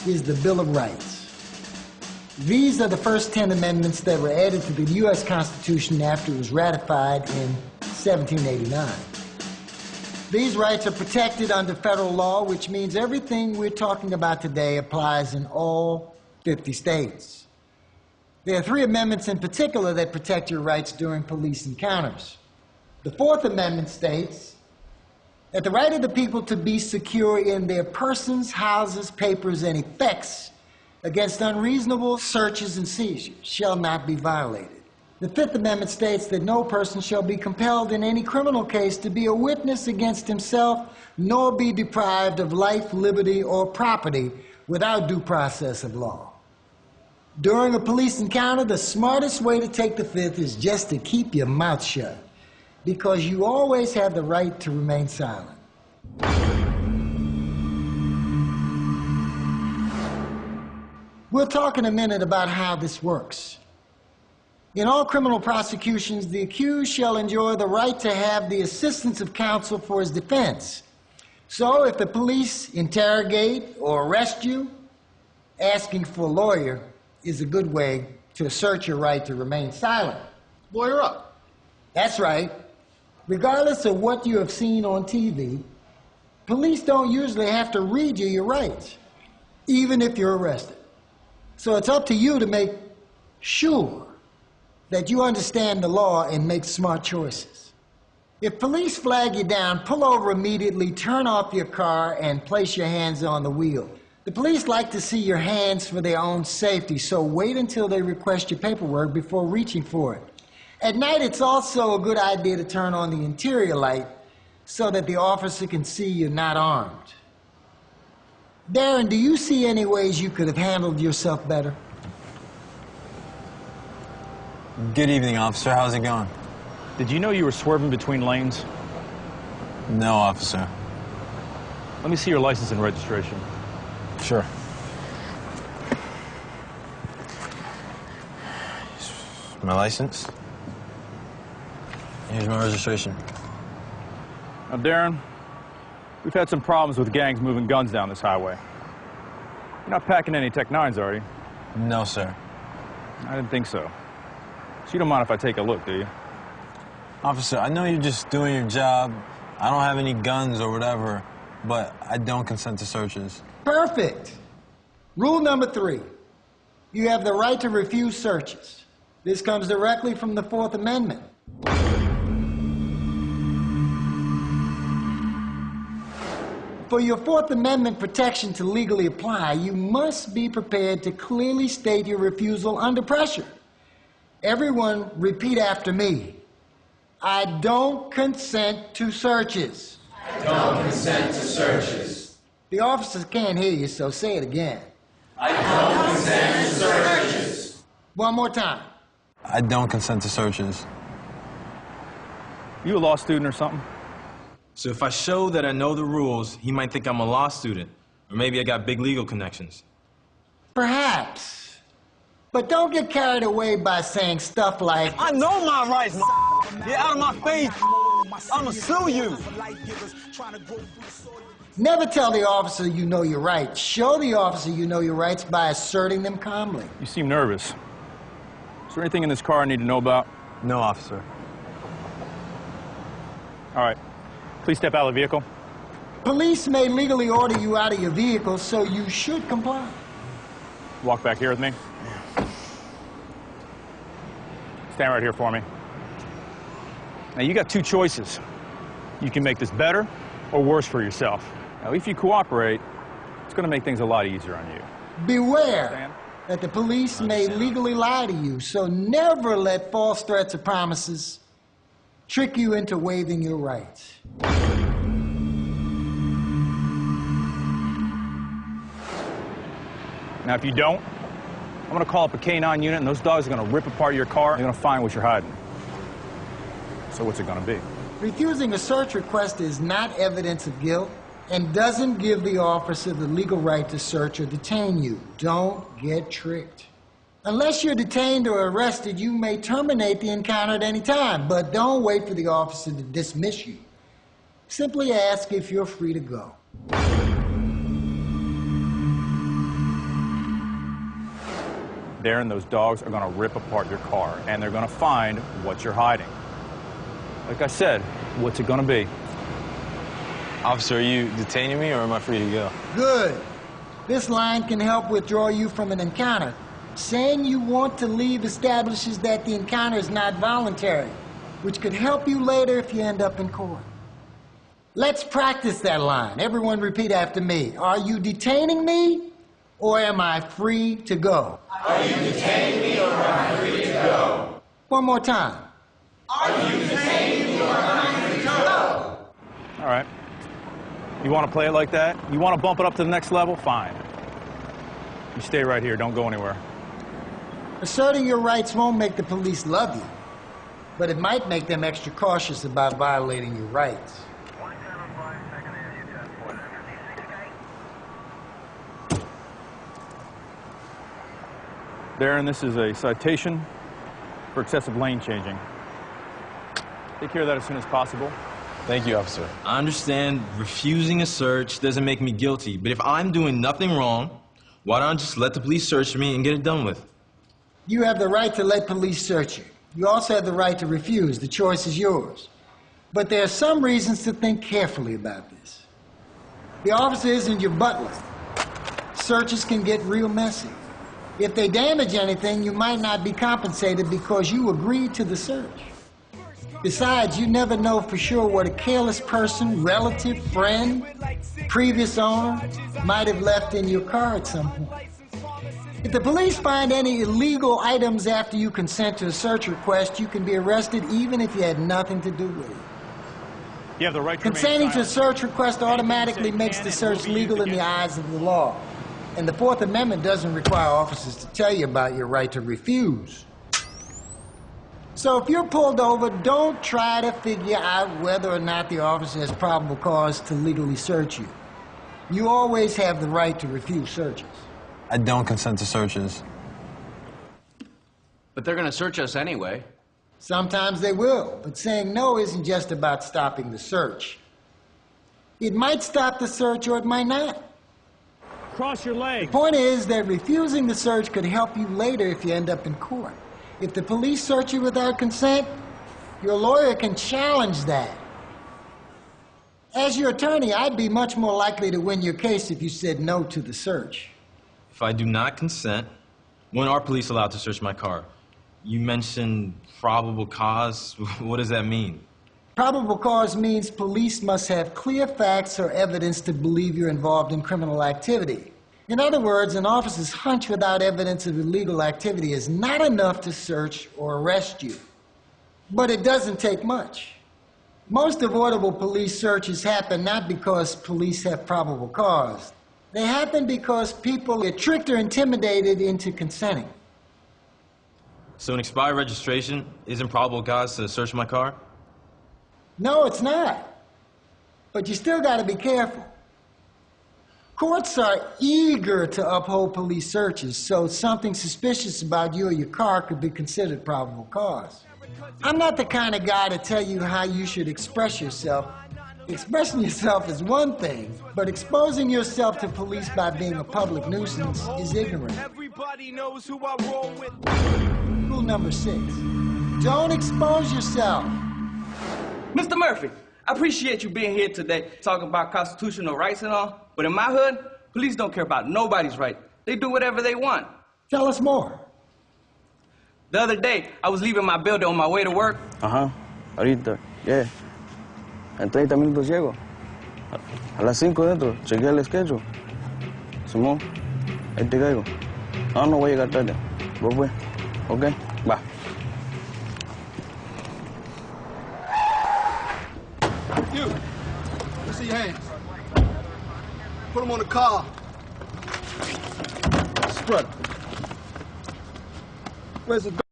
is the Bill of Rights. These are the first 10 amendments that were added to the U.S. Constitution after it was ratified in 1789. These rights are protected under federal law, which means everything we're talking about today applies in all 50 states. There are 3 amendments in particular that protect your rights during police encounters. The 4th Amendment states that the right of the people to be secure in their persons, houses, papers, and effects against unreasonable searches and seizures shall not be violated. The 5th Amendment states that no person shall be compelled in any criminal case to be a witness against himself, nor be deprived of life, liberty, or property without due process of law. During a police encounter, the smartest way to take the 5th is just to keep your mouth shut, because you always have the right to remain silent. We'll talk in a minute about how this works. In all criminal prosecutions, the accused shall enjoy the right to have the assistance of counsel for his defense. So if the police interrogate or arrest you, asking for a lawyer is a good way to assert your right to remain silent. Lawyer up. That's right. Regardless of what you have seen on TV, police don't usually have to read you your rights, even if you're arrested. So it's up to you to make sure that you understand the law and make smart choices. If police flag you down, pull over immediately, turn off your car, and place your hands on the wheel. The police like to see your hands for their own safety, so wait until they request your paperwork before reaching for it. At night, it's also a good idea to turn on the interior light so that the officer can see you're not armed. Darren, do you see any ways you could have handled yourself better? Good evening, officer. How's it going? Did you know you were swerving between lanes? No, officer. Let me see your license and registration. Sure. My license. Here's my registration. Now, Darren, we've had some problems with gangs moving guns down this highway. You're not packing any Tech 9s, are you? No, sir. I didn't think so. So you don't mind if I take a look, do you? Officer, I know you're just doing your job. I don't have any guns or whatever, but I don't consent to searches. Perfect. Rule number 3. You have the right to refuse searches. This comes directly from the 4th Amendment. For your 4th Amendment protection to legally apply, you must be prepared to clearly state your refusal under pressure. Everyone repeat after me. I don't consent to searches. I don't consent to searches. The officers can't hear you, so say it again. I don't consent to searches. One more time. I don't consent to searches. You a law student or something? So if I show that I know the rules, he might think I'm a law student. Or maybe I got big legal connections. Perhaps. But don't get carried away by saying stuff like, I know my rights, Get out of my face. I'ma sue you. Never tell the officer you know your rights. Show the officer you know your rights by asserting them calmly. You seem nervous. Is there anything in this car I need to know about? No, officer. All right. Please step out of the vehicle. Police may legally order you out of your vehicle, so you should comply. Walk back here with me. Stand right here for me. Now, you got 2 choices. You can make this better or worse for yourself. Now, if you cooperate, it's going to make things a lot easier on you. Beware that the police may legally lie to you, so never let false threats or promises trick you into waiving your rights. Now, if you don't, I'm going to call up a K-9 unit, and those dogs are going to rip apart your car. They're going to find what you're hiding. So what's it going to be? Refusing a search request is not evidence of guilt and doesn't give the officer the legal right to search or detain you. Don't get tricked. Unless you're detained or arrested, you may terminate the encounter at any time, but don't wait for the officer to dismiss you. Simply ask if you're free to go. Darren, those dogs are going to rip apart your car, and they're going to find what you're hiding. Like I said, what's it going to be? Officer, are you detaining me or am I free to go? Good. This line can help withdraw you from an encounter. Saying you want to leave establishes that the encounter is not voluntary, which could help you later if you end up in court. Let's practice that line. Everyone repeat after me. Are you detaining me or am I free to go? Are you detaining me or am I free to go? One more time. Are you detaining me or am I free to go? All right. You want to play it like that? You want to bump it up to the next level? Fine. You stay right here. Don't go anywhere. Asserting your rights won't make the police love you, but it might make them extra cautious about violating your rights. Darren, this is a citation for excessive lane changing. Take care of that as soon as possible. Thank you, officer. I understand refusing a search doesn't make me guilty, but if I'm doing nothing wrong, why don't I just let the police search me and get it done with? You have the right to let police search you. You also have the right to refuse. The choice is yours. But there are some reasons to think carefully about this. The officer isn't your butler. Searches can get real messy. If they damage anything, you might not be compensated because you agreed to the search. Besides, you never know for sure what a careless person, relative, friend, previous owner might have left in your car at some point. If the police find any illegal items after you consent to a search request, you can be arrested even if you had nothing to do with it. You have the right to Consenting to a search request automatically makes the search legal in the eyes of the law. And the Fourth Amendment doesn't require officers to tell you about your right to refuse. So if you're pulled over, don't try to figure out whether or not the officer has probable cause to legally search you. You always have the right to refuse searches. I don't consent to searches. But they're going to search us anyway. Sometimes they will, but saying no isn't just about stopping the search. It might stop the search or it might not. Cross your legs. The point is that refusing the search could help you later if you end up in court. If the police search you without consent, your lawyer can challenge that. As your attorney, I'd be much more likely to win your case if you said no to the search. If I do not consent, when are police allowed to search my car? You mentioned probable cause. What does that mean? Probable cause means police must have clear facts or evidence to believe you're involved in criminal activity. In other words, an officer's hunch without evidence of illegal activity is not enough to search or arrest you. But it doesn't take much. Most avoidable police searches happen not because police have probable cause. They happen because people get tricked or intimidated into consenting. So an expired registration isn't probable cause to search my car? No, it's not. But you still got to be careful. Courts are eager to uphold police searches, so something suspicious about you or your car could be considered probable cause. I'm not the kind of guy to tell you how you should express yourself. Expressing yourself is one thing, but exposing yourself to police by being a public nuisance is ignorant. Everybody knows who I roll with. Rule number 6. Don't expose yourself. Mr. Murphy, I appreciate you being here today talking about constitutional rights and all, but in my hood, police don't care about nobody's right. They do whatever they want. Tell us more. The other day, I was leaving my building on my way to work. Ajá, ahorita, yeah. En 30 minutos llego. A las 5 dentro, chequea el schedule. Simón, ahí te caigo. No voy a llegar tarde. Vos pues, ok, va. You, let me see your hands. Put them on the car. Strut. Where's the